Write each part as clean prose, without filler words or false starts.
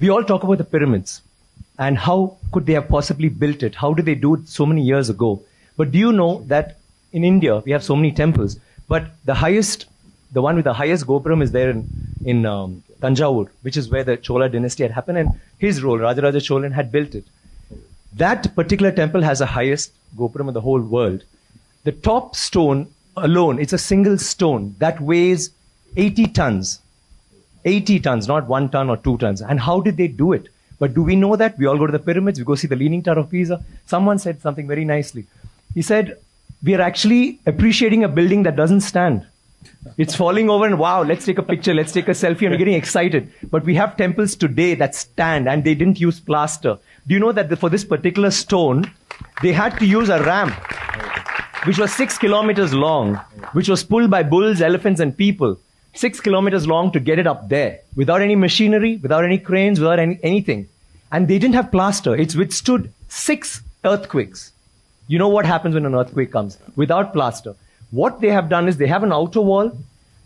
we all talk about the pyramids and how could they have possibly built it? How did they do it so many years ago? But do you know that in India, we have so many temples, but the one with the highest Gopuram is there in Tanjavur, which is where the Chola dynasty had happened, and his role, Rajaraja Cholan, had built it. That particular temple has the highest Gopuram in the whole world. The top stone alone, it's a single stone that weighs 80 tons. 80 tons, not 1 ton or 2 tons. And how did they do it? But do we know that? We all go to the pyramids, we go see the Leaning Tower of Pisa. Someone said something very nicely. He said, we are actually appreciating a building that doesn't stand. It's falling over and wow, let's take a picture, let's take a selfie, and we're getting excited. But we have temples today that stand and they didn't use plaster. Do you know that for this particular stone, they had to use a ramp, which was 6 kilometers long, which was pulled by bulls, elephants, and people. 6 kilometers long to get it up there, without any machinery, without any cranes, without anything. And they didn't have plaster. It's withstood 6 earthquakes. You know what happens when an earthquake comes? Without plaster. What they have done is they have an outer wall.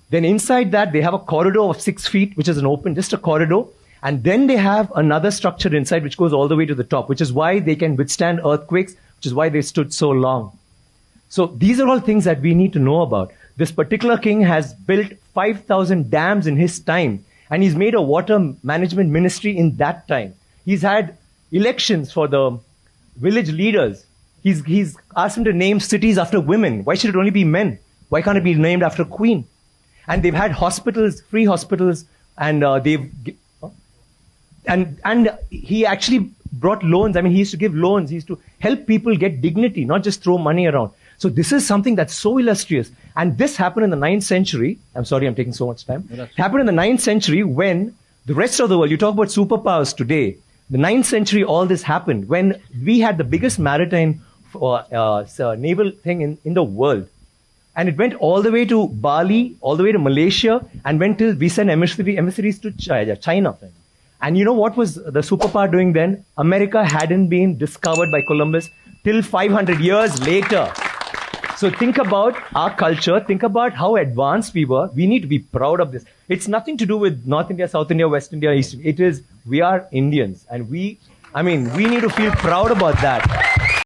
Then inside that, they have a corridor of 6 feet, which is an open, just a corridor. And then they have another structure inside, which goes all the way to the top, which is why they can withstand earthquakes, which is why they stood so long. So these are all things that we need to know about. This particular king has built 5,000 dams in his time, and he's made a water management ministry in that time. He's had elections for the village leaders. He's asked them to name cities after women. Why should it only be men? Why can't it be named after a queen? And they've had hospitals, free hospitals, and he actually brought loans. I mean, he used to give loans. He used to help people get dignity, not just throw money around. So this is something that's so illustrious. And this happened in the 9th century. I'm sorry, I'm taking so much time. It happened in the 9th century when the rest of the world, you talk about superpowers today, the 9th century, all this happened when we had the biggest maritime naval thing in the world. And it went all the way to Bali, all the way to Malaysia, and went till we sent emissaries to China. And you know what was the superpower doing then? America hadn't been discovered by Columbus till 500 years later. So think about our culture, think about how advanced we were. We need to be proud of this. It's nothing to do with North India, South India, West India, East India. It is, we are Indians. And we need to feel proud about that.